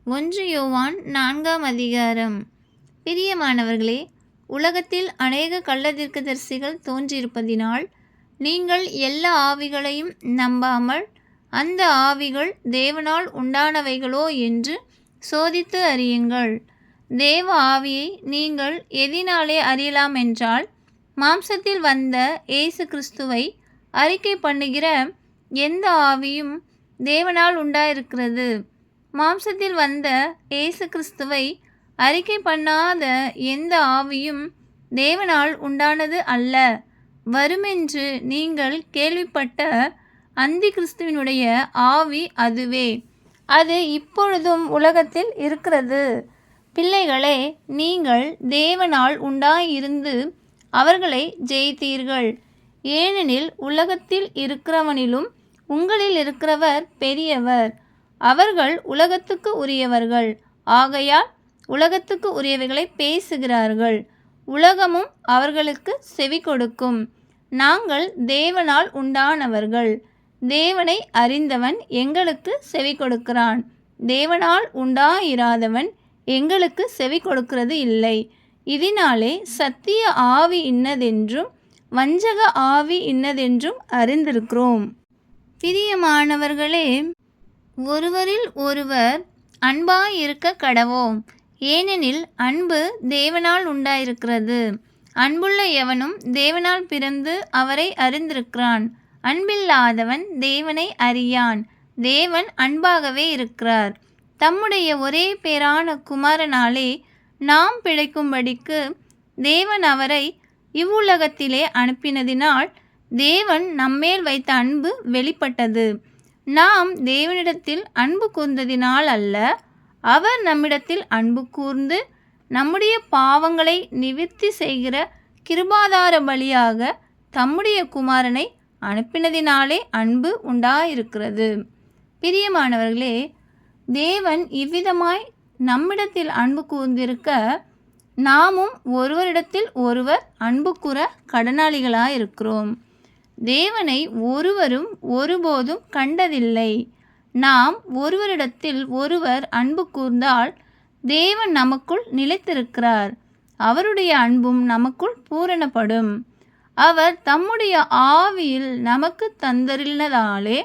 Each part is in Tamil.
1 யோவான் 4ஆம் அதிகாரம். பிரியமானவர்களே, உலகத்தில் அநேக கள்ளத்தீர்க்கதரிசிகள் தோன்றியிருப்பதினால் நீங்கள் எல்லா ஆவிகளையும் நம்பாமல் அந்த ஆவிகள் தேவனால் உண்டானவைகளோ என்று சோதித்து அறியுங்கள். தேவ ஆவியை நீங்கள் எதினாலே அறியலாம் என்றால், மாம்சத்தில் வந்த இயேசு கிறிஸ்துவை அறிக்கை பண்ணுகிற எந்த ஆவியும் தேவனால் உண்டாயிருக்கிறது. மாம்சத்தில் வந்த இயேசு கிறிஸ்துவை அறிக்கை பண்ணாத எந்த ஆவியும் தேவனால் உண்டானது அல்ல. வருமென்று நீங்கள் கேள்விப்பட்ட அந்தி கிறிஸ்துவினுடைய ஆவி அதுவே. அது இப்பொழுதும் உலகத்தில் இருக்கிறது. பிள்ளைகளே, நீங்கள் தேவனால் உண்டாயிருந்து அவர்களை ஜெயித்தீர்கள். ஏனெனில் உலகத்தில் இருக்கிறவனிலும் உங்களில் இருக்கிறவர் பெரியவர். அவர்கள் உலகத்துக்கு உரியவர்கள். ஆகையால் உலகத்துக்கு உரியவைகளை பேசுகிறார்கள். உலகமும் அவர்களுக்கு செவி கொடுக்கும். நாங்கள் தேவனால் உண்டானவர்கள். தேவனை அறிந்தவன் எங்களுக்கு செவி கொடுக்கிறான். தேவனால் உண்டாயிராதவன் எங்களுக்கு செவி கொடுக்கிறது இல்லை. இதனாலே சத்திய ஆவி இன்னதென்றும் வஞ்சக ஆவி இன்னதென்றும் அறிந்திருக்கிறோம். பிரியமானவர்களே, ஒருவரில் ஒருவர் அன்பாயிருக்க கடவோம். ஏனெனில் அன்பு தேவனால் உண்டாயிருக்கிறது. அன்புள்ள எவனும் தேவனால் பிறந்து அவரை அறிந்திருக்கிறான். அன்பில்லாதவன் தேவனை அறியான். தேவன் அன்பாகவே இருக்கிறார். தம்முடைய ஒரே பேரான குமாரனாலே நாம் பிழைக்கும்படிக்கு தேவன் அவரை இவ்வுலகத்திலே அனுப்பினதினால் தேவன் நம்மேல் வைத்த அன்பு வெளிப்பட்டது. நாம் தேவனிடத்தில் அன்பு கூர்ந்ததினால் அல்ல, அவர் நம்மிடத்தில் அன்பு கூர்ந்து நம்முடைய பாவங்களை நிவிர்த்தி செய்கிற கிருபாதார பலியாக தம்முடைய குமாரனை அனுப்பினதினாலே அன்பு உண்டாயிருக்கிறது. பிரியமானவர்களே, தேவன் இவ்விதமாய் நம்மிடத்தில் அன்பு கூர்ந்திருக்க நாமும் ஒருவரிடத்தில் ஒருவர் அன்பு கூற கடனாளிகளாயிருக்கிறோம். தேவனை ஒருவரும் ஒருபோதும் கண்டதில்லை. நாம் ஒருவரிடத்தில் ஒருவர் அன்பு கூர்ந்தால் தேவன் நமக்குள் நிலைத்திருக்கிறார். அவருடைய அன்பும் நமக்குள் பூரணப்படும். அவர் தம்முடைய ஆவியில் நமக்கு தந்தருளினதாலே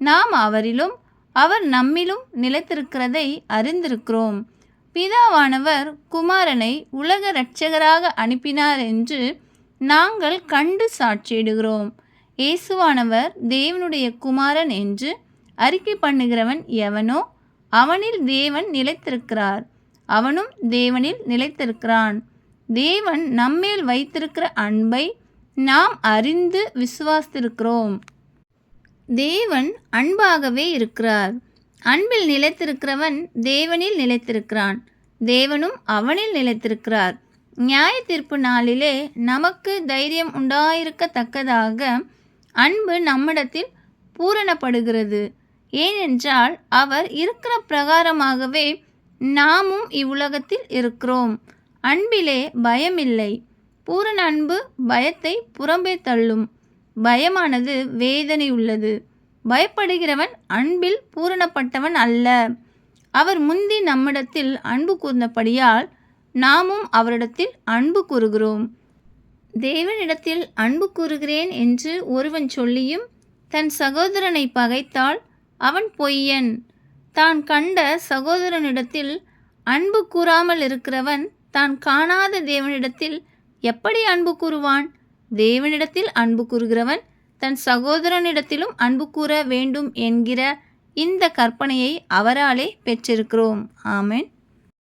நாம் அவரிலும் அவர் நம்மிலும் நிலைத்திருக்கிறதை அறிந்திருக்கிறோம். பிதாவானவர் குமாரனை உலக இரட்சகராக அனுப்பினார் என்று நாங்கள் கண்டு சாட்சியிடுகிறோம். இயேசுவானவர் தேவனுடைய குமாரன் என்று அறிக்கை பண்ணுகிறவன் எவனோ அவனில் தேவன் நிலைத்திருக்கிறார். அவனும் தேவனில் நிலைத்திருக்கிறான். தேவன் நம்மேல் வைத்திருக்கிற அன்பை நாம் அறிந்து விசுவாசித்திருக்கிறோம். தேவன் அன்பாகவே இருக்கிறார். அன்பில் நிலைத்திருக்கிறவன் தேவனில் நிலைத்திருக்கிறான். தேவனும் அவனில் நிலைத்திருக்கிறார். நியாய தீர்ப்பு நாளிலே நமக்கு தைரியம் உண்டாயிருக்கத்தக்கதாக அன்பு நம்மிடத்தில் பூரணப்படுகிறது. ஏனென்றால் அவர் இருக்கிற பிரகாரமாகவே நாமும் இவ்வுலகத்தில் இருக்கிறோம். அன்பிலே பயமில்லை. பூரண அன்பு பயத்தை புறம்பே தள்ளும். பயமானது வேதனை உள்ளது. பயப்படுகிறவன் அன்பில் பூரணப்பட்டவன் அல்ல. அவர் முந்தி நம்மிடத்தில் அன்பு கூர்ந்தபடியால் நாமும் அவரிடத்தில் அன்பு கூறுகிறோம். தேவனிடத்தில் அன்பு கூறுகிறேன் என்று ஒருவன் சொல்லியும் தன் சகோதரனை பகைத்தால் அவன் பொய்யன். தான் கண்ட சகோதரனிடத்தில் அன்பு கூறாமல் இருக்கிறவன் தான் காணாத தேவனிடத்தில் எப்படி அன்பு கூறுவான்? தேவனிடத்தில் அன்பு கூறுகிறவன் தன் சகோதரனிடத்திலும் அன்பு கூற வேண்டும் என்கிற இந்த கற்பனையை அவராலே பெற்றிருக்கிறோம். ஆமென்.